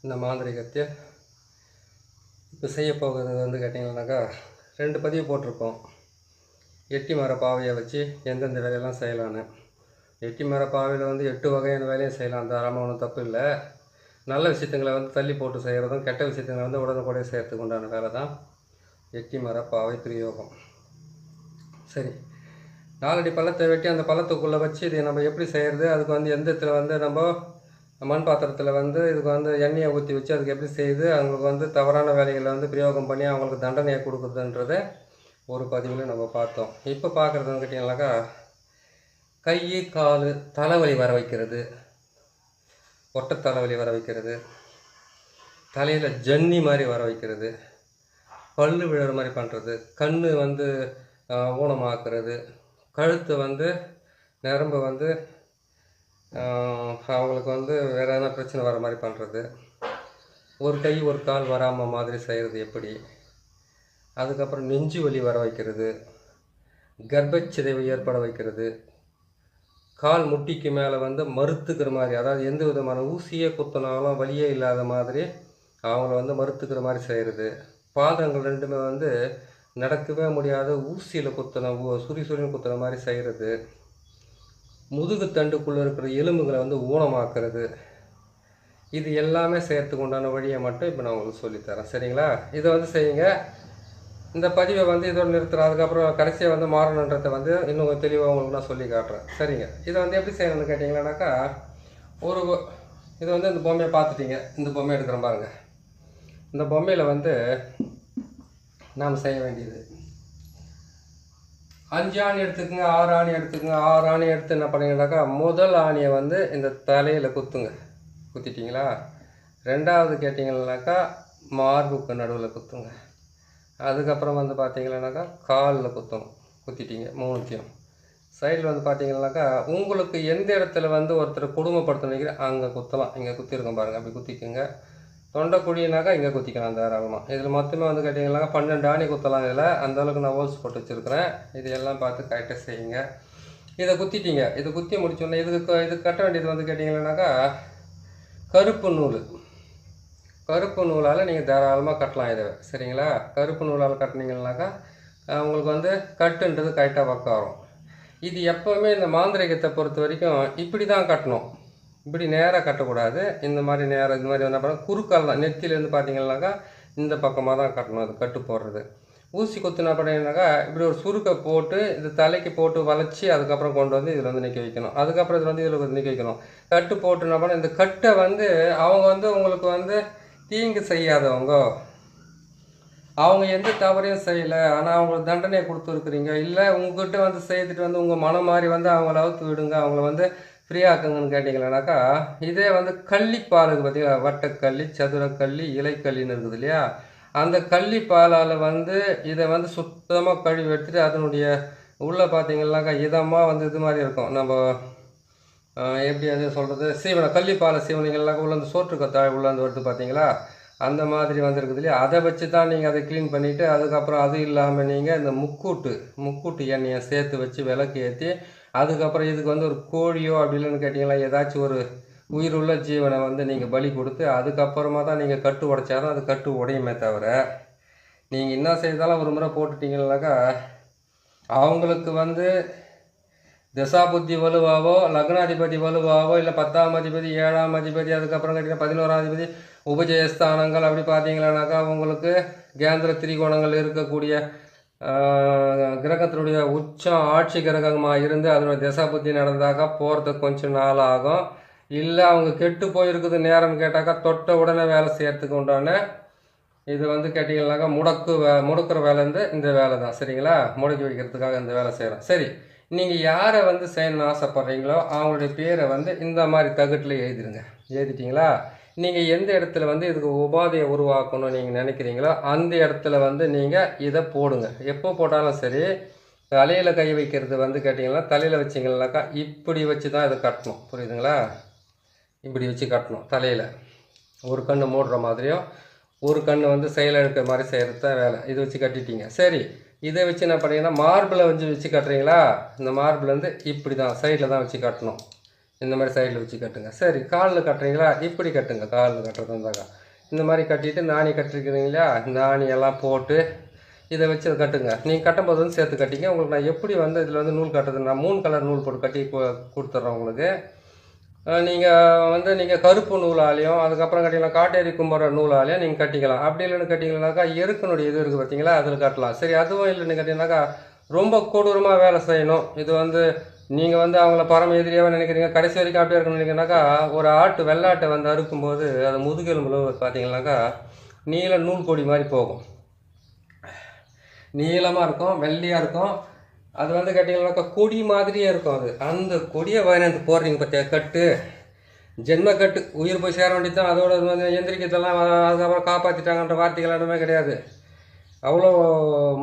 இந்த மாந்திரிகத்தை இப்போ செய்ய போகிறது வந்து கேட்டிங்கன்னாக்கா 2 பதிவு போட்டிருக்கோம். எட்டி மர பாவையை வச்சு எந்தெந்த வேலையெல்லாம் செய்யலான்னு. எட்டி மர பாவையில் வந்து 8 வகையான வேலையும் செய்யலாம், தாராளமாக ஒன்றும் தப்பு இல்லை. நல்ல விஷயத்துங்களை வந்து தள்ளி போட்டு செய்கிறதும், கெட்ட விஷயத்துங்களை வந்து உடனுக்குடைய செய்கிறதுக்கு உண்டான வேலை தான் எட்டி மர பாவை பிரயோகம். சரி, 4 அடி பள்ளத்தை வெட்டி அந்த பள்ளத்துக்குள்ளே வச்சு இதை நம்ம எப்படி செய்கிறது, அதுக்கு வந்து எந்த இடத்துல வந்து நம்ம மண் பாத்திரத்தில் வந்து இதுக்கு வந்து எண்ணெயை ஊற்றி வச்சு அதுக்கு எப்படி செய்து அவங்களுக்கு வந்து தவறான வேலைகளை வந்து பிரயோகம் பண்ணி அவங்களுக்கு தண்டனையை கொடுக்குறதுன்றதை ஒரு பதிவில் நம்ம பார்த்தோம். இப்போ பார்க்குறதுன்னு கேட்டிங்கனாக்கா, கை கால் தலைவலி வர வைக்கிறது, ஒட்டை தலைவலி வர வைக்கிறது, தலையில் ஜன்னி மாதிரி வர வைக்கிறது, பல்லு விழுற மாதிரி பண்ணுறது, கண் வந்து ஊனமாக்குறது, கழுத்து வந்து நரம்பு வந்து அவங்களுக்கு வந்து வேறு எதனா பிரச்சனை வர மாதிரி பண்ணுறது, ஒரு கை ஒரு கால் வராமல் மாதிரி செய்கிறது எப்படி, அதுக்கப்புறம் நெஞ்சு வலி வர வைக்கிறது, கர்ப்பச்சிதைவு ஏற்பட வைக்கிறது, கால் முட்டிக்கு மேலே வந்து மறுத்துக்கிற மாதிரி, அதாவது எந்த விதமான ஊசியே குத்தினாலும் வலியே இல்லாத மாதிரி அவங்கள வந்து மறுத்துக்கிற மாதிரி செய்கிறது, பாதங்கள் ரெண்டுமே வந்து நடக்கவே முடியாத ஊசியில் குத்தின சுரின்னு குத்துன மாதிரி செய்கிறது, முதுகு தண்டுக்குள்ளே இருக்கிற எலும்புகளை வந்து ஊனமாக்குறது, இது எல்லாமே செய்கிறதுக்கு உண்டான வழியை மட்டும் இப்போ நான் உங்களுக்கு சொல்லித்தரேன். சரிங்களா? இதை வந்து செய்யுங்க. இந்த பதிவை வந்து இதோட நிறுத்துறேன். அதுக்கப்புறம் கடைசியாக வந்து மாறணுன்றதை வந்து இன்னும் தெளிவாக உங்களுக்கு நான் சொல்லி காட்டுறேன். சரிங்க, இதை வந்து எப்படி செய்யணும்னு கேட்டிங்களானாக்கா, இதை வந்து இந்த பொம்மையை பார்த்துட்டீங்க. இந்த பொம்மையை எடுக்கிறோம் பாருங்கள். இந்த பொம்மையில் வந்து நாம் செய்ய வேண்டியது 5 ஆணி எடுத்துக்கோங்க, 6 ஆணி எடுத்துக்கோங்க. 6 ஆணி எடுத்து என்ன பண்ணீங்கன்னாக்கா, முதல் ஆணியை வந்து இந்த தலையில் குத்துங்க. குத்திட்டிங்களா? 2வது கேட்டிங்கன்னாக்கா மார்புக்கு நடுவில் குத்துங்க. அதுக்கப்புறம் வந்து பார்த்தீங்கன்னாக்கா காலில் குத்தணும். குத்திட்டிங்க 3த்தையும். சைடில் வந்து பார்த்தீங்கன்னாக்கா உங்களுக்கு எந்த இடத்துல வந்து ஒருத்தர் கொடுமைப்படுத்தணும் அங்கே குத்தலாம். இங்கே குத்திருக்கோம் பாருங்கள், அப்படி குத்திக்குங்க. தொண்டை குழினாக்கா இங்கே குத்திக்கலாம் தாராளமாக. இதில் மொத்தமே வந்து கேட்டிங்கன்னாக்கா 12 ஆணி குத்தலாம். இதில் அந்தளவுக்கு நான் ஹோல்ஸ் போட்டு வச்சுருக்கிறேன். இதையெல்லாம் பார்த்து கரெக்டாக செய்யுங்க. இதை குத்திட்டீங்க. இது குத்தி முடிச்சோன்னே இது கட்ட வேண்டியது வந்து கேட்டிங்கன்னாக்கா கருப்பு நூல். கருப்பு நூலால் நீங்கள் தாராளமாக கட்டலாம் இதை. சரிங்களா? கருப்பு நூலால் கட்டினீங்கன்னாக்கா உங்களுக்கு வந்து கட்டுன்றது கரெக்டாக ஒர்க் ஆகும். இது எப்போவுமே இந்த மாந்திரிகத்தை பொறுத்த வரைக்கும் இப்படி தான் கட்டணும். இப்படி நேராக கட்டக்கூடாது. இந்த மாதிரி நேராக இந்த மாதிரி என்ன பண்ண குறுக்கால் தான். நெத்திலேருந்து பார்த்தீங்கன்னாக்கா இந்த பக்கமாக தான் கட்டணும். அது கட்டு போடுறது. ஊசி குத்துனா பண்ணிங்கனாக்கா இப்படி ஒரு சுருக்கை போட்டு இது தலைக்கு போட்டு வளைச்சி அதுக்கப்புறம் கொண்டு வந்து இதில் வந்து நிற்க வைக்கணும். அதுக்கப்புறம் இதில் வந்து இதில் நிற்க வைக்கணும். கட்டு போட்டு என்ன பண்ண இந்த கட்டை வந்து அவங்க வந்து உங்களுக்கு வந்து தீங்கு செய்யாதவங்க, அவங்க எந்த தவறையும் செய்யலை, ஆனால் அவங்களுக்கு தண்டனையை கொடுத்துருக்குறீங்க, இல்லை உங்ககிட்ட வந்து செய்துட்டு வந்து உங்கள் மனம் மாதிரி வந்து அவங்கள அவுத்து விடுங்க, அவங்கள வந்து ஃப்ரீயாக்குங்கன்னு கேட்டிங்களானாக்கா, இதே வந்து கள்ளிப்பாலுக்கு பார்த்தீங்களா, வட்டக்கள்ளி, சதுரக்கள்ளி, இலைக்கள்ளின்னு இருக்குது இல்லையா, அந்த கள்ளிப்பாலால் வந்து இதை வந்து சுத்தமாக கழுவி எடுத்துகிட்டு அதனுடைய உள்ளே பார்த்தீங்கன்னாக்கா இதமாக வந்து இது மாதிரி இருக்கும். நம்ம எப்படி அது சொல்கிறது, சீவனை கள்ளிப்பாலை சீவனைகள்லாம் உள்ள அந்த சோற்றுக்கத்தாழ் உள்ளாந்து வருது பார்த்தீங்களா, அந்த மாதிரி வந்துருக்குது இல்லையா, அதை வச்சு தான் நீங்கள் அதை க்ளீன் பண்ணிவிட்டு அதுக்கப்புறம் அது இல்லாமல் நீங்கள் இந்த முக்கூட்டு எண்ணெயை சேர்த்து வச்சு விளக்கு ஏற்றி அதுக்கப்புறம் இதுக்கு வந்து ஒரு கோழியோ அப்படி இல்லைன்னு கேட்டிங்களா ஏதாச்சும் ஒரு உயிருள்ள ஜீவனை வந்து நீங்கள் பலி கொடுத்து அதுக்கப்புறமா தான் நீங்கள் கட்டு உடைச்சாதான் அது கட்டு உடையுமே தவிர நீங்கள் என்ன செய்தாலும் ஒரு முறை போட்டுட்டீங்கன்னாக்கா அவங்களுக்கு வந்து தசாபுத்தி வலுவாவோ லக்னாதிபதி வலுவாவோ இல்லை 10ஆம் அதிபதி 7ஆம் அதிபதி அதுக்கப்புறம் கேட்டிங்கன்னா 11ஆம் அதிபதி உபஜயஸ்தானங்கள் அப்படி பார்த்தீங்களானாக்கா உங்களுக்கு கேந்திர திரிகோணங்கள் இருக்கக்கூடிய கிரகத்தினுடைய உச்சம் ஆட்சி கிரகமாக இருந்து அதனுடைய தசாபுத்தி நடந்தாக்கா போகிறதுக்கு கொஞ்சம் நாள் ஆகும். இல்லை அவங்க கெட்டு போயிருக்குது நேரம் கேட்டாக்கா தொட்ட உடனே வேலை செய்யறதுக்கு உண்டான இது வந்து கேட்டிங்கன்னாக்கா முடக்கிற வேலை வந்து இந்த வேலை தான். சரிங்களா? முடக்கி வைக்கிறதுக்காக இந்த வேலை செய்கிறோம். சரி, நீங்கள் யாரை வந்து செய்யணும்னு ஆசைப்பட்றீங்களோ அவங்களுடைய பேரை வந்து இந்த மாதிரி தகட்டில் எழுதிடுங்க. எழுதிட்டிங்களா? நீங்கள் எந்த இடத்துல வந்து இதுக்கு உபாதையை உருவாக்கணும்னு நீங்கள் நினைக்கிறீங்களோ அந்த இடத்துல வந்து நீங்கள் இதை போடுங்க. எப்போ போட்டாலும் சரி, தலையில் கை வைக்கிறது வந்து கேட்டிங்கன்னா தலையில் வச்சிங்கனாக்கா இப்படி வச்சு தான் இதை கட்டணும். புரியுதுங்களா? இப்படி வச்சு கட்டணும். தலையில் ஒரு கண் மூடுற மாதிரியும் ஒரு கண் வந்து செயலிழக்கிற மாதிரி செய்கிறது தான் வேலை. இது வச்சு கட்டிட்டீங்க. சரி, இதை வச்சு என்ன பண்ணீங்கன்னா மார்பிளை வச்சு கட்டுறீங்களா, இந்த மார்பிள் வந்து இப்படி தான் சைடில் தான் வச்சு கட்டணும். இந்த மாதிரி சைடில் வச்சு கட்டுங்க. சரி, காலில் கட்டுறீங்களா? இப்படி கட்டுங்க. காலில் கட்டுறது இருந்தாக்கா இந்த மாதிரி கட்டிட்டு நாணி கட்டிருக்கிறீங்க இல்லையா, இந்த ஆணியெல்லாம் போட்டு இதை வச்சு அதை கட்டுங்க. நீங்கள் கட்டும்போது வந்து சேர்த்து கட்டிங்க. உங்களுக்கு நான் எப்படி வந்து இதில் வந்து நூல் கட்டுறது, நான் 3 கலர் நூல் போட்டு கட்டி கொடுத்துட்றேன் உங்களுக்கு. நீங்கள் கருப்பு நூலாலையும் அதுக்கப்புறம் கட்டிக்கலாம், காட்டேரி கும்புற நூலாலையும் நீங்கள் கட்டிக்கலாம். அப்படி இல்லைன்னு கட்டிங்கனாக்கா எருக்கனுடைய இது இருக்குது பார்த்தீங்களா, அதில் கட்டலாம். சரி, அதுவும் இல்லைன்னு கட்டிங்கனாக்கா ரொம்ப கொடூரமாக வேலை செய்யணும். இது வந்து நீங்கள் வந்து அவங்கள பரம எதிரியாக நினைக்கிறீங்க, கடைசி வரைக்கும் அப்படியே இருக்கணும்னு நினைக்கிறீங்கனாக்கா, ஒரு வெள்ளாட்டை வந்து அறுக்கும்போது அது முதுகெலும்புல பார்த்தீங்கன்னாக்கா நீல நூல் கொடி மாதிரி போகும். நீளமாக இருக்கும், வெள்ளையாக இருக்கும். அது வந்து கேட்டிங்கனாக்கா கொடி மாதிரியே இருக்கும். அது அந்த கொடியை வாங்கிட்டு போடுறீங்க பார்த்தியா, கட்டு ஜென்ம கட்டு, உயிர் போய் சேர வேண்டியது தான். அதோட வந்து எந்திரிக்கிறதெல்லாம் அதுக்கப்புறம் காப்பாற்றிட்டாங்கன்ற வார்த்தைகள் எதுவுமே கிடையாது. அவ்வளோ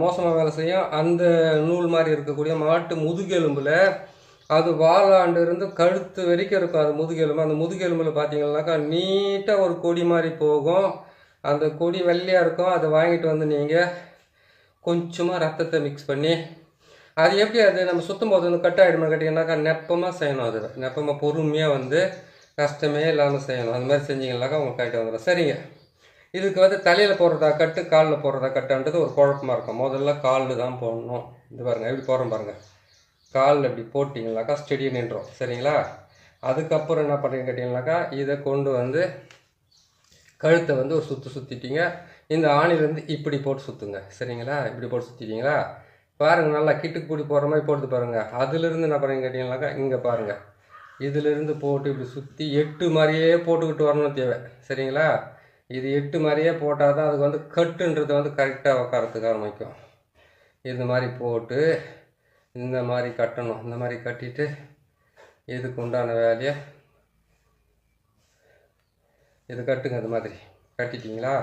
மோசமாக வேலை செய்யும். அந்த நூல் மாதிரி இருக்கக்கூடிய மாட்டு முதுகெலும்பில் அது வாழாண்டு இருந்து கழுத்து வரைக்கும் இருக்கும். அது முதுகெலும்பு, அந்த முதுகெலும்பில் பார்த்தீங்கன்னாக்கா நீட்டாக ஒரு கொடி மாதிரி போகும். அந்த கொடி வெள்ளையாக இருக்கும். அதை வாங்கிட்டு வந்து நீங்கள் கொஞ்சமாக ரத்தத்தை மிக்ஸ் பண்ணி, அது எப்படி அது நம்ம சுற்றும் போது வந்து கட் ஆகிடுமா கேட்டிங்கன்னாக்கா, நெப்பமாக செய்யணும். அது நெப்பமாக பொறுமையாக வந்து கஷ்டமே இல்லாமல் செய்யணும். அந்த மாதிரி செஞ்சிங்கனாக்கா உங்களுக்கு கரெக்டாக வந்துடும். சரிங்க, இதுக்கு வந்து தலையில் போடுறதா கட்டு, காலில் போடுறதா கட்டுன்றது ஒரு குழப்பமாக இருக்கும். முதல்ல காலில் தான் போடணும். இது பாருங்கள், எப்படி போடுறோம் பாருங்கள். காலில் இப்படி போட்டிங்கனாக்கா ஸ்டெடியாக நின்றோம். சரிங்களா? அதுக்கப்புறம் என்ன பண்ணுறீங்க கேட்டிங்கனாக்கா, இதை கொண்டு வந்து கழுத்தை வந்து ஒரு சுற்றிட்டீங்க. இந்த ஆணிலேருந்து இப்படி போட்டு சுற்றுங்க. சரிங்களா? இப்படி போட்டு சுற்றிட்டீங்களா? பாருங்கள், நல்லா கிட்டுக்கு கூடி போகிற மாதிரி போட்டு பாருங்கள். அதுலேருந்து என்ன பண்ணுறீங்க கேட்டிங்கனாக்கா, இங்கே பாருங்கள், இதிலிருந்து போட்டு இப்படி சுற்றி 8 மாதிரியே போட்டுக்கிட்டு வரணும் தேவை. சரிங்களா? இது 8 மாதிரியே போட்டால் தான் அதுக்கு வந்து கட்டுன்றது வந்து கரெக்டாக உட்காரத்துக்கு ஆரம்பிக்கும். இந்த மாதிரி போட்டு இந்த மாதிரி கட்டணும். இந்த மாதிரி கட்டிட்டு இதுக்கு உண்டான வேலையை இது கட்டுங்க. இந்த மாதிரி கட்டிட்டிங்களா?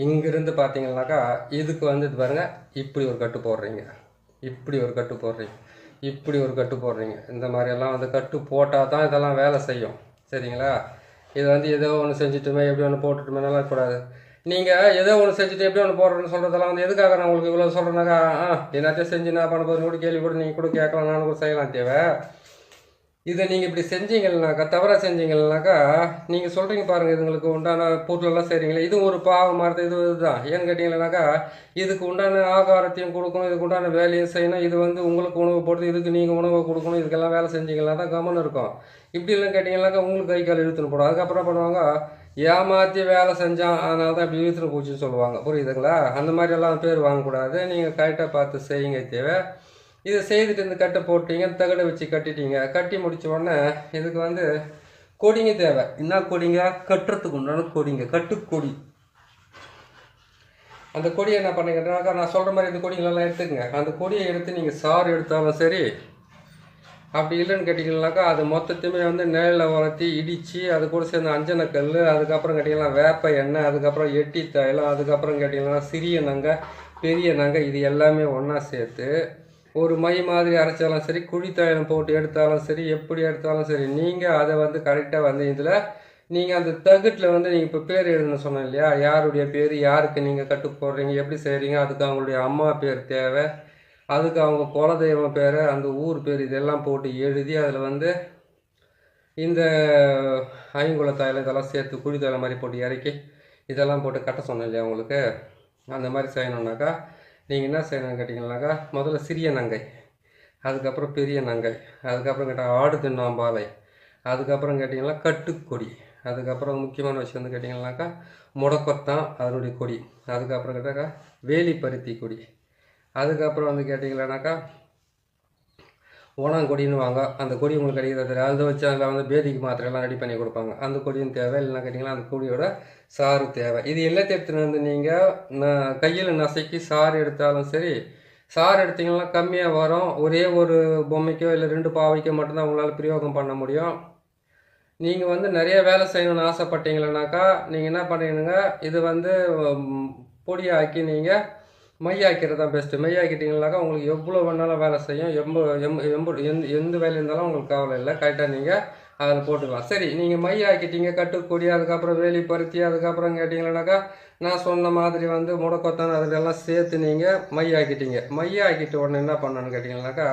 இங்கிருந்து பார்த்தீங்கன்னாக்கா இதுக்கு வந்து இது பாருங்கள், இப்படி ஒரு கட்டு போடுறீங்க, இப்படி ஒரு கட்டு போடுறீங்க, இப்படி ஒரு கட்டு போடுறீங்க. இந்த மாதிரியெல்லாம் வந்து கட்டு போட்டால் தான் இதெல்லாம் வேலை செய்யும். சரிங்களா? இதை வந்து ஏதோ ஒன்று செஞ்சுட்டுமே எப்படி ஒன்று போட்டுட்டுமே நல்லா இருக்கக்கூடாது. நீங்கள் ஏதோ ஒன்று செஞ்சுட்டு எப்படி ஒன்று போடுறேன்னு சொல்கிறதெல்லாம் வந்து எதுக்காக நான் உங்களுக்கு இவ்வளோ சொல்கிறேன்னாக்கா, என்னத்தையும் செஞ்சு நான் பண்ண போது கூட கேள்வி கூட நீங்கள் கூட கேட்கலாம், நானும் கூட செய்யலாம் தேவை. இதை நீங்கள் இப்படி செஞ்சீங்கன்னாக்கா, தவறாக செஞ்சீங்கன்னாக்கா, நீங்கள் சொல்கிறீங்க பாருங்கள், இதுங்களுக்கு உண்டான பொருளெல்லாம் செய்கிறீங்களே, இது ஒரு பாவம் மாதிரி இதுதான். ஏன்னு கேட்டிங்கன்னாக்கா, இதுக்கு உண்டான ஆகாரத்தையும் கொடுக்கணும், இதுக்கு உண்டான வேலையும் செய்யணும், இது வந்து உங்களுக்கு உணவு போடுறது, இதுக்கு நீங்கள் உணவை கொடுக்கணும், இதுக்கெல்லாம் வேலை செஞ்சீங்கன்னா தான் கவனம் இருக்கும். இப்படி இல்லைன்னு கேட்டிங்கன்னாக்கா உங்களுக்கு கை கால் இழுத்துன்னு போடும். அதுக்கப்புறம் பண்ணுவாங்க, ஏமாற்றி வேலை செஞ்சான் அதனால தான் இப்படி இழுத்துன்னு போச்சுன்னு சொல்லுவாங்க. புரியுதுங்களா? அந்த மாதிரியெல்லாம் பேர் வாங்கக்கூடாது. நீங்கள் கரெக்டாக பார்த்து செய்யுங்க தேவை. இதை செய்துட்டு இந்த கட்டை போட்டீங்க, தகடை வச்சு கட்டிட்டீங்க. கட்டி முடித்த உடனே இதுக்கு வந்து கொடிங்க தேவை. என்ன கொடிங்க? கட்டுறதுக்கு உண்டான கொடிங்க, கட்டுக்கொடி. அந்த கொடியை என்ன பண்ணுங்கன்னாக்கா, நான் சொல்கிற மாதிரி இந்த கொடிங்களெல்லாம் எடுத்துக்கங்க. அந்த கொடியை எடுத்து நீங்கள் சாறு எடுத்தாலும் சரி, அப்படி இல்லைன்னு கேட்டிங்கன்னாக்கா அது மொத்தத்தையுமே வந்து நேரில் வளர்த்தி இடித்து அது கூட சேர்ந்து அஞ்சனக்கல், அதுக்கப்புறம் கேட்டிங்கன்னா வேப்ப எண்ணெய், அதுக்கப்புறம் எட்டி தைலம், அதுக்கப்புறம் கேட்டிங்கன்னா சிறிய நங்கை, பெரிய நங்கை, இது எல்லாமே ஒன்றா சேர்த்து ஒரு மை மாதிரி அரைச்சாலும் சரி, குழி தைலம் போட்டு எடுத்தாலும் சரி, எப்படி எடுத்தாலும் சரி, நீங்கள் அதை வந்து கரெக்டாக வந்து இதில் நீங்கள் அந்த தகுட்டில் வந்து நீங்கள் இப்போ பேர் எழுதுன்னு சொன்னோம் இல்லையா, யாருடைய பேர், யாருக்கு நீங்கள் கட்டு போடுறீங்க, எப்படி செய்கிறீங்க, அதுக்கு அவங்களுடைய அம்மா பேர் தேவை, அதுக்கு அவங்க குலதெய்வம் பேர், அந்த ஊர் பேர், இதெல்லாம் போட்டு எழுதி அதில் வந்து இந்த ஐங்குல தைலம் இதெல்லாம் சேர்த்து குழி தைலம் மாதிரி போட்டு இறக்கி இதெல்லாம் போட்டு கட்ட சொன்னோம் இல்லையா உங்களுக்கு. அந்த மாதிரி செய்யணுன்னாக்கா நீங்கள் என்ன செய்யணும்னு கேட்டிங்கன்னாக்கா, முதல்ல சிறிய நங்கை, அதுக்கப்புறம் பெரிய நங்கை, அதுக்கப்புறம் கேட்டால் ஆடு தின்னாம்பாலை, அதுக்கப்புறம் கேட்டிங்கன்னா கட்டுக்கொடி, அதுக்கப்புறம் முக்கியமான விஷயம் வந்து கேட்டிங்கன்னாக்கா முடக்கத்தான் அதனுடைய கொடி, அதுக்கப்புறம் கேட்டாக்கா வேலி பருத்தி கொடி, அதுக்கப்புறம் வந்து கேட்டிங்கன்னாக்கா ஓணாங்கொடின்னு வாங்க. அந்த கொடி உங்களுக்கு கிடைக்கிறது தெரியாது, அதை வச்சு அதில் வந்து பேதிக்கு மாத்திரையெல்லாம் ரெடி பண்ணி கொடுப்பாங்க. அந்த கொடியும் தேவை. இல்லைன்னா கேட்டிங்கன்னா அந்த கொடியோட சாறு தேவை. இது எல்லாத்தையும் எடுத்துகிட்டு வந்து நீங்கள் கையில் நசைக்கி சாறு எடுத்தாலும் சரி, சாறு எடுத்திங்கன்னா கம்மியாக வரும். ஒரே ஒரு பொம்மைக்கோ இல்லை 2 பாவைக்கோ மட்டும்தான் உங்களால் பிரயோகம் பண்ண முடியும். நீங்கள் வந்து நிறைய வேலை செய்யணும்னு ஆசைப்பட்டீங்களனாக்கா நீங்கள் என்ன பண்ணுறீங்க, இது வந்து பொடியாக்கி நீங்கள் மையாக்கிறது தான் பெஸ்ட்டு. மையாக்கிட்டீங்கன்னாக்கா உங்களுக்கு எவ்வளோ வேணாலும் வேலை செய்யும். எந்த வேலை இருந்தாலும் உங்களுக்கு கவலை இல்லை, கரெக்டாக நீங்கள் அதில் போட்டுக்கலாம். சரி, நீங்கள் மையாக்கிட்டீங்க, கட்டுக்கொடி, அதுக்கப்புறம் வேலி பருத்தி, அதுக்கப்புறம் கேட்டிங்கன்னாக்கா நான் சொன்ன மாதிரி வந்து முடக்கொத்தான் அதிலெல்லாம் சேர்த்து நீங்கள் மையாக்கிட்டீங்க. மையாக்கிட்ட உடனே என்ன பண்ணணுன்னு கேட்டிங்கன்னாக்கா,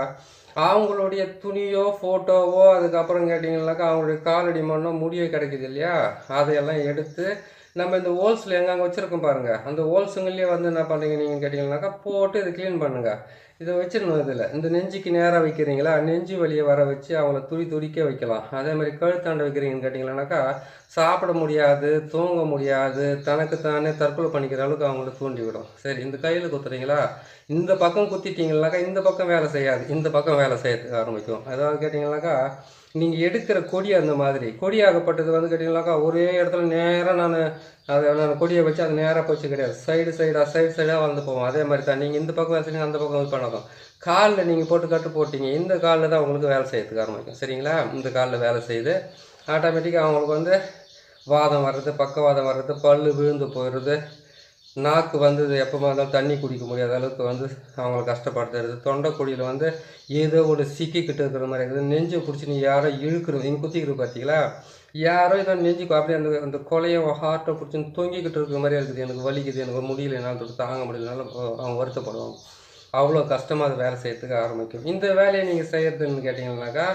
அவங்களுடைய துணியோ ஃபோட்டோவோ அதுக்கப்புறம் கேட்டிங்கனாக்கா அவங்களுடைய காலடி மண்ணோ முடியோ கிடைக்குது இல்லையா, அதையெல்லாம் எடுத்து நம்ம இந்த ஹோல்ஸில் எங்கெங்கே வச்சுருக்கோம் பாருங்கள், அந்த ஹோல்ஸுங்கள்லேயே வந்து என்ன பண்ணுறீங்க நீங்கள் கேட்டிங்கனாக்கா போட்டு இதை க்ளீன் பண்ணுங்கள். இதை வச்சிடணும். இதில் இந்த நெஞ்சுக்கு நேராக வைக்கிறீங்களா, நெஞ்சு வலியை வர வச்சு அவங்கள துடிக்க வைக்கலாம். அதே மாதிரி கழுத்தாண்ட வைக்கிறீங்கன்னு கேட்டிங்கன்னாக்கா சாப்பிட முடியாது, தூங்க முடியாது, தனக்கு தானே தற்கொலை பண்ணிக்கிற அளவுக்கு அவங்கள தூண்டிவிடும். சரி, இந்த கையில் குத்துறீங்களா, இந்த பக்கம் குத்திட்டீங்கன்னாக்கா இந்த பக்கம் வேலை செய்யாது, இந்த பக்கம் வேலை செய்யறதுக்கு ஆரம்பிக்கும். அதாவது கேட்டிங்கனாக்கா நீங்கள் எடுக்கிற கொடி அந்த மாதிரி கொடியாகப்பட்டது வந்து கேட்டிங்கனாக்கா ஒரே இடத்துல நேராக நான் கொடியை வச்சு அது நேராக போச்சு கிடையாது, சைடு சைடாக வளர்ந்து போவோம். அதே மாதிரி தான் நீங்கள் இந்த பக்கம் வச்சுங்க அந்த பக்கம் இது பண்ணணும். காலில் நீங்கள் போட்டு கட்டு போட்டிங்க, இந்த காலில் தான் உங்களுக்கு வேலை செய்யறதுக்கு ஆரம்பிக்கும். சரிங்களா, இந்த காலில் வேலை செய்யுது ஆட்டோமேட்டிக்காக அவங்களுக்கு வந்து வாதம் வர்றது, பக்கவாதம் வர்றது, பல் விழுந்து போயிடுறது, நாக்கு வந்து எப்போ இருந்தாலும் தண்ணி குடிக்க முடியாத அளவுக்கு வந்து அவங்களை கஷ்டப்படுத்துறது, தொண்டைக்குடியில் வந்து ஏதோ ஒரு சிக்கிக்கிட்டு இருக்கிற மாதிரி இருக்குது, நெஞ்சை பிடிச்சி நீ யாரோ இழுக்கிறது, நீங்கள் குத்திக்கிறது பார்த்தீங்களா, யாரோ ஏதோ நெஞ்சுக்கு அப்படியே அந்த கொலையை ஹார்ட்டை பிடிச்சி தொங்கிக்கிட்டு இருக்கிற மாதிரி இருக்குது, எனக்கு வலிக்குது, எனக்கு முடியல, என்னால் தாங்க முடியலனால அவங்க வருத்தப்படுவாங்க. அவ்வளோ கஷ்டமாக அது வேலை செய்யறதுக்கு ஆரம்பிக்கும். இந்த வேலையை நீங்கள் செய்கிறதுன்னு கேட்டிங்கன்னாக்கா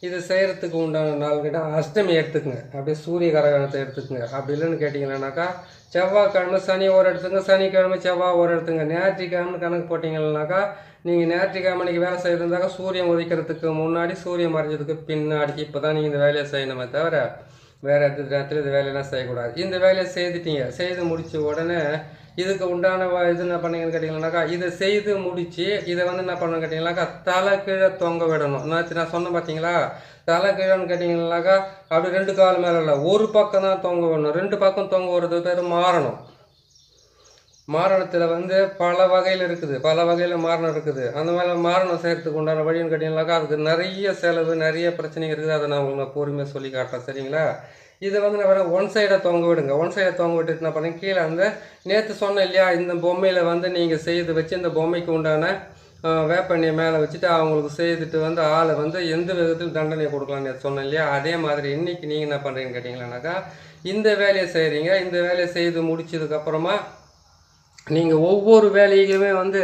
இது செய்கிறதுக்கு உண்டான நாள் கேட்டால் அஷ்டமி எடுத்துக்குங்க, அப்படியே சூரிய கரகணத்தை எடுத்துக்குங்க. அப்படி இல்லைன்னு கேட்டிங்கன்னாக்கா செவ்வாய்க்கிழமை சனி ஒரு எடுத்துங்க, சனிக்கிழமை செவ்வாய் ஒரு எடுத்துங்க. ஞாயிற்றுக்கிழமை கணக்கு போட்டிங்கன்னாக்கா நீங்கள் ஞாயிற்றுக்கிழமை அன்றைக்கி வேலை செய்யறதுனாக்கா சூரியன் உதிக்கிறதுக்கு முன்னாடி சூரியன் மறைஞ்சதுக்கு பின்னாடி இப்போ தான் நீங்கள் இந்த வேலையை செய்யணுமே தவிர வேறு நேரத்தில் இந்த வேலையெல்லாம் செய்யக்கூடாது. இந்த வேலையை செய்துட்டீங்க, செய்து முடித்த உடனே இதுக்கு உண்டான இது என்ன பண்ணீங்கன்னு கேட்டிங்கன்னாக்கா இதை செய்து முடித்து இதை வந்து என்ன பண்ணணும் கேட்டிங்கனாக்கா தலை கீழே தொங்க விடணும். நான் சொன்னேன் பார்த்தீங்களா, தலை கீழேன்னு கேட்டிங்கன்னாக்கா அப்படி 2 கால் மேலே இல்லை, ஒரு பக்கம் தான் தொங்க விடணும். 2 பக்கம் தொங்க விடுறது பேர் மாறணும். மாரணத்தில் வந்து பல வகையில் இருக்குது, பல வகையில் மாரணம் இருக்குது. அந்த மாதிரி மாரணம் செய்கிறதுக்கு உண்டான வழின்னு கேட்டிங்கனாக்கா அதுக்கு நிறைய செலவு, நிறைய பிரச்சனைகள் இருக்குது. அதை நான் உங்களுக்கு பொறுமையாக சொல்லி காட்டுறேன். சரிங்களா, இதை வந்து நான் ஒன் சைடை தொங்க விடுங்க. ஒன் சைடை தொங்க விட்டுட்டு என்ன பண்ணேன், கீழே அந்த நேற்று சொன்னேன் இல்லையா, இந்த பொம்மையில் வந்து நீங்கள் செய்து வச்சு இந்த பொம்மைக்கு உண்டான வேப்பெண்ணையை மேலே வச்சுட்டு அவங்களுக்கு செய்துட்டு வந்து ஆளை வந்து எந்த விதத்தில் தண்டனையை கொடுக்கலான்னு சொன்னேன் இல்லையா, அதே மாதிரி இன்றைக்கி நீங்கள் என்ன பண்ணுறீங்கன்னு கேட்டிங்கன்னாக்கா இந்த வேலையை செய்கிறீங்க. இந்த வேலையை செய்து முடிச்சதுக்கப்புறமா நீங்கள் ஒவ்வொரு வேலையுமே வந்து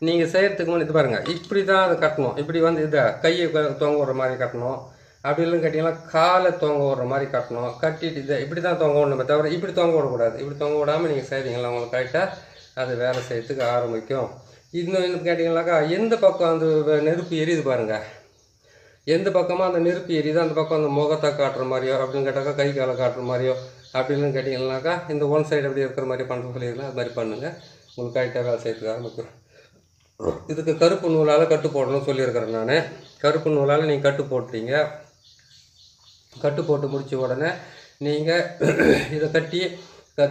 நீங்கள் செய்கிறதுக்கு முன்னாடி இது பாருங்கள், இப்படி தான் அதை கட்டணும். இப்படி வந்து இதை கையை தொங்க விடுற மாதிரி கட்டணும். அப்படி இல்லைன்னு கேட்டிங்கன்னா காலை தொங்க விடுற மாதிரி கட்டணும். கட்டிட்டு இதை இப்படி தான் தொங்க விடணுமே தவிர இப்படி தொங்க விடக்கூடாது. இப்படி தொங்க விடாமல் நீங்கள் செய்கிறீங்களா உங்களுக்கு கரெக்டாக அது வேலை செய்யறதுக்கு ஆரம்பிக்கும். இன்னும் கேட்டிங்கனாக்கா எந்த பக்கம் அந்த நெருப்பு எரியுது பாருங்கள், எந்த பக்கமாக அந்த நெருப்பு எரியுது அந்த பக்கம் அந்த முகத்தை காட்டுற மாதிரியோ அப்படின்னு கேட்டாக்கா கை காலை காட்டுற மாதிரியோ அப்படின்னு கேட்டிங்கன்னாக்கா இந்த ஒன் சைடு அப்படி இருக்கிற மாதிரி பண்ணுற சொல்லியிருந்தா அது மாதிரி பண்ணுங்கள், உங்களுக்கு கரெக்டாக வேலை செய்யறதுக்கு ஆரம்பிக்கும். இதுக்கு கருப்பு நூலால் கட்டு போடணும்னு சொல்லியிருக்கிறேன் நான். கருப்பு நூலால் நீங்கள் கட்டு போட்டீங்க, கட்டு போட்டு முடித்த உடனே நீங்கள் இதை கட்டி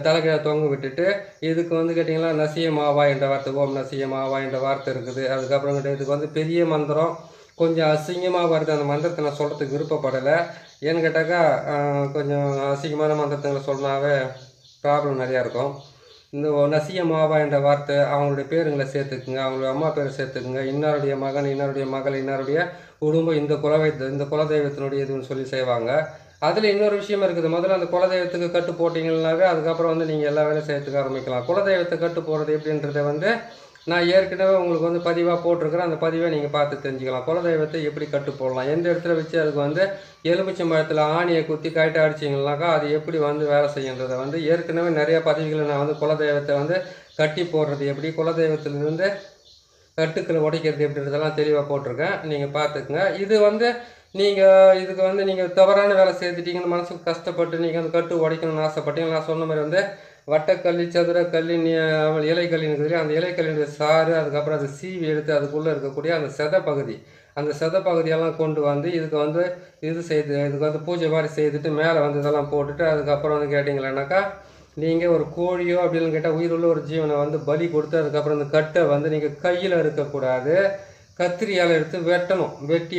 தலைக்கீழ தொங்க விட்டுட்டு இதுக்கு வந்து கேட்டிங்கன்னா நசிய மாவா என்ற வார்த்தை, ஓம் நசிய மாவா என்ற வார்த்தை இருக்குது. அதுக்கப்புறம் கிட்ட இதுக்கு வந்து பெரிய மந்திரம் கொஞ்சம் அசிங்கமாக வருது, அந்த மந்திரத்தை நான் சொல்கிறதுக்கு விருப்பப்படலை. ஏன்னு கேட்டாக்கா கொஞ்சம் அசிங்கமான மந்திரத்துங்களை சொன்னாவே ப்ராப்ளம் நிறையா இருக்கும். இந்த நசிய மாவா என்ற வார்த்தை அவங்களுடைய பேருங்களை சேர்த்துக்குங்க, அவங்களுடைய அம்மா பேரை சேர்த்துக்குங்க, இன்னாருடைய மகன், இன்னாருடைய மகள், இன்னாருடைய குடும்பம், இந்த குலதெய்வத்தினுடைய இதுன்னு சொல்லி செய்வாங்க. அதில் இன்னொரு விஷயம் இருக்குது, முதல்ல அந்த குலதெய்வத்துக்கு கட்டு போட்டிங்கன்னாவே அதுக்கப்புறம் வந்து நீங்கள் எல்லா வேலையும் செய்யறதுக்கு ஆரம்பிக்கலாம். குலதெய்வத்தை கட்டு போடுறது எப்படின்றத வந்து நான் ஏற்கனவே உங்களுக்கு வந்து பதிவாக போட்டிருக்கிறேன், அந்த பதிவை நீங்கள் பார்த்து தெரிஞ்சுக்கலாம். குலதெய்வத்தை எப்படி கட்டு போடலாம், எந்த இடத்துல வச்சு அதுக்கு வந்து எலுமிச்சை மரத்தில் ஆணியை குத்தி கைட்டாக அடிச்சிங்கனாக்கா அது எப்படி வந்து வேலை செய்யுன்றதை வந்து ஏற்கனவே நிறைய பதிவுகளை நான் வந்து குலதெய்வத்தை வந்து கட்டி போடுறது எப்படி, குலதெய்வத்திலிருந்து கட்டுக்களை உடைக்கிறது எப்படின்றதெல்லாம் தெளிவாக போட்டிருக்கேன், நீங்கள் பார்த்துக்குங்க. இது வந்து நீங்கள் இதுக்கு வந்து நீங்கள் தவறான வேலை செய்துட்டீங்கன்னு மனசுக்கு கஷ்டப்பட்டு நீங்கள் அந்த கட்டு உடைக்கணும்னு ஆசைப்பட்டீங்க. நான் சொன்ன மாதிரி வந்து வட்டக்கல்லி, சதுரக்கல்லி, இலைக்கல்லின்னு இருக்குது, அந்த இலைக்கல்லினுடைய சாறு, அதுக்கப்புறம் அதை சீவி எடுத்து அதுக்குள்ளே இருக்கக்கூடிய அந்த பகுதி, அந்த பகுதியெல்லாம் கொண்டு வந்து இதுக்கு வந்து இதுக்கு வந்து பூஜை மாதிரி செய்துட்டு மேலே வந்து இதெல்லாம் போட்டுட்டு அதுக்கப்புறம் வந்து கேட்டிங்களேனாக்கா நீங்கள் ஒரு கோழியோ அப்படின்னு கேட்டால் உயிருள்ள ஒரு ஜீவனை வந்து பலி கொடுத்து அதுக்கப்புறம் இந்த கட்டை வந்து நீங்கள் கையில் இருக்கக்கூடாது, கத்திரியால் எடுத்து வெட்டணும். வெட்டி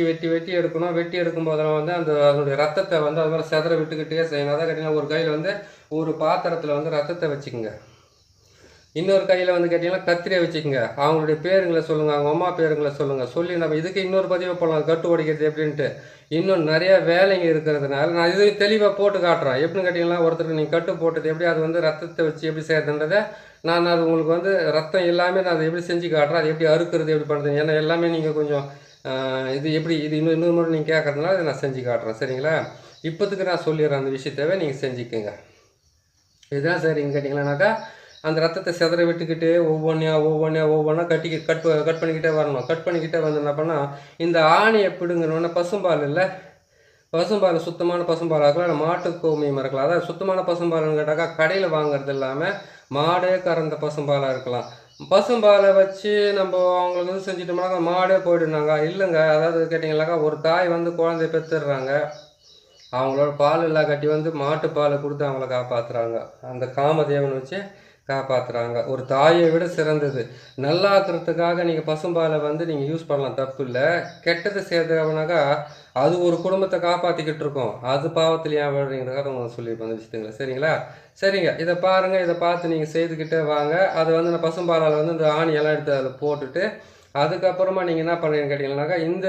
எடுக்கணும். வெட்டி எடுக்கும் போதெல்லாம் வந்து அதனுடைய ரத்தத்தை வந்து அது மாதிரி செதற விட்டுக்கிட்டே செய்யணும். அதான் கேட்டிங்கன்னா ஒரு கையில் வந்து ஒரு பாத்திரத்தில் வந்து ரத்தத்தை வச்சுக்கோங்க, இன்னொரு கையில் வந்து கேட்டிங்கன்னா கத்திரியை வச்சுக்கோங்க. அவங்களுடைய பேருங்களை சொல்லுங்கள், அவங்க அம்மா பேருங்களை சொல்லுங்கள். சொல்லி நம்ம இதுக்கு இன்னொரு பதிவை போடலாம், கட்டு உடைக்கிறது எப்படின்ட்டு. இன்னும் நிறைய வேலைங்க இருக்கிறதுனால நான் இது தெளிவாக போட்டு காட்டுறேன். எப்படின்னு கேட்டிங்கன்னா ஒருத்தருக்கு நீங்கள் கட்டு போட்டது எப்படி, அது வந்து ரத்தத்தை வச்சு எப்படி செய்யறதுன்றதை நான் அது உங்களுக்கு வந்து ரத்தம் எல்லாமே நான் அதை எப்படி செஞ்சு காட்டுறேன், அது எப்படி அறுக்கிறது எப்படி பண்ணுறது. ஏன்னா எல்லாமே நீங்கள் கொஞ்சம் இது எப்படி இது இன்னொரு முறை நீங்கள் கேட்குறதுனால இதை நான் செஞ்சு காட்டுறேன். சரிங்களா? இப்போத்துக்கு நான் சொல்லிடுறேன், அந்த விஷயத்தவே நீங்கள் செஞ்சுக்கோங்க. இதுதான் சரிங்க கேட்டிங்களானாக்கா, அந்த ரத்தத்தை சிதற விட்டுக்கிட்டு ஒவ்வொன்றா கட் பண்ணிக்கிட்டே வரணும். கட் பண்ணிக்கிட்டே வந்து என்ன பண்ணால், இந்த ஆணியை பிடுங்கணுன்னா பசும்பால் இல்லை, பசும்பால் சுத்தமான பசும்பால் இருக்கலாம், இல்லை மாட்டு கோமியம் இருக்கலாம். அதாவது சுத்தமான பசும்பால்னு கேட்டாக்கா கடையில் வாங்குறது இல்லாமல் மாடே கறந்த பசும்பாலாக இருக்கலாம். பசும்பாலை வச்சு நம்ம அவங்களுக்கு வந்து செஞ்சுட்டோம்னாக்கா மாடே போயிடுனாங்க. இல்லைங்க, அதாவது கேட்டிங்கனாக்கா ஒரு தாய் வந்து குழந்தைய பெற்றுடுறாங்க, அவங்களோட பால் இல்லா கட்டி வந்து மாட்டு பாலை கொடுத்து அவங்கள காப்பாற்றுறாங்க. அந்த காமதேவன் வச்சு காப்பாற்றுறாங்க. ஒரு தாயை விட சிறந்தது. நல்லாக்குறதுக்காக நீங்கள் பசும்பாலை வந்து நீங்கள் யூஸ் பண்ணலாம், தப்பு இல்லை. கெட்டது சேர்த்துனாக்கா அது ஒரு குடும்பத்தை காப்பாற்றிக்கிட்டு இருக்கோம். அது பாவத்தில் ஏன் விடுறீங்கிறதுக்காக உங்களுக்கு சொல்லியிருப்பேன் அந்த விஷயத்துங்களா. சரிங்களா? சரிங்க, இதை பாருங்கள். இதை பார்த்து நீங்கள் செய்துக்கிட்டே வாங்க. அதை வந்து நான் பசும்பாலால் வந்து இந்த ஆணியெல்லாம் எடுத்து அதில் போட்டுட்டு அதுக்கப்புறமா நீங்கள் என்ன பண்ணுறீங்கன்னு கேட்டிங்கன்னாக்கா, இந்த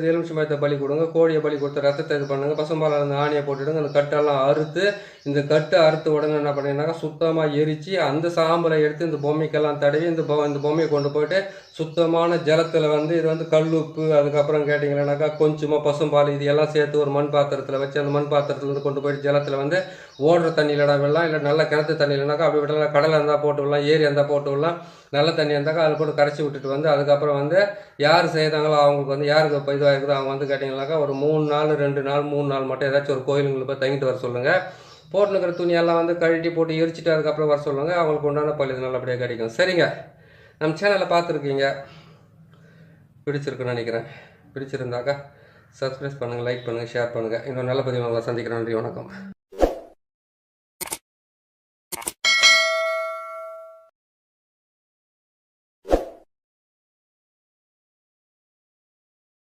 எலுமிச்சம்பழத்தை பலி கொடுங்க, கோழியை பலி கொடுத்து ரத்தத்தை இது பண்ணுங்கள், பசும்பாலில் அந்த ஆணியை போட்டுவிடுங்க. அந்த கட்டெல்லாம் அறுத்து, இந்த கட்டை அறுத்து உடனே என்ன பண்ணுறீங்கன்னாக்கா சுத்தமாக எரித்து அந்த சாம்பலை எடுத்து இந்த பொம்மைக்கெல்லாம் தடவி இந்த பொம்மையை கொண்டு போய்ட்டு சுத்தமான ஜலத்தில் வந்து இது வந்து கல்லுப்பு, அதுக்கப்புறம் கேட்டிங்கன்னாக்கா கொஞ்சமாக பசும்பால் இது எல்லாம் சேர்த்து ஒரு மண் பாத்திரத்தில் வச்சு அந்த மண் பாத்திரத்துலேருந்து கொண்டு போய்ட்டு ஜலத்தில் வந்து ஓடுற தண்ணியிலடா விடலாம், இல்லை நல்ல கிணத்து தண்ணியிலனாக்கா அப்படி விடலாம், கடலை இருந்தால் போட்டு விடலாம், ஏரி இருந்தால் போட்டு விடலாம், நல்ல தண்ணி இருந்தாக்கா அதில் போட்டு கரைச்சி விட்டுட்டு வந்து அதுக்கப்புறம் வந்து யார் செய்தாங்களோ அவங்களுக்கு வந்து யாருக்கு இப்போ இதுவாக இருக்குதோ அவங்க வந்து கேட்டிங்கனாக்கா ஒரு 3 நாள் 2 நாள் 3 நாள் மட்டும் ஏதாச்சும் ஒரு கோயிலுங்களுக்கு போய் தங்கிட்டு வர சொல்லுங்கள். போட்டுனுக்கிற துணியெல்லாம் வந்து கழட்டி போட்டு எரிச்சிட்டு அதுக்கப்புறம் வர சொல்லுங்கள். அவங்களுக்கு உண்டான பள்ளி நல்லபடியாக கிடைக்கும். சரிங்க, நம்ம சேனலில் பார்த்துருக்கீங்க, பிடிச்சிருக்குன்னு நினைக்கிறேன். பிடிச்சிருந்தாக்கா சப்ஸ்கிரைப் பண்ணுங்கள், லைக் பண்ணுங்கள், ஷேர் பண்ணுங்கள். இன்னொரு நல்ல பதிவு உங்களை சந்திக்கிறேன். நன்றி, வணக்கம்.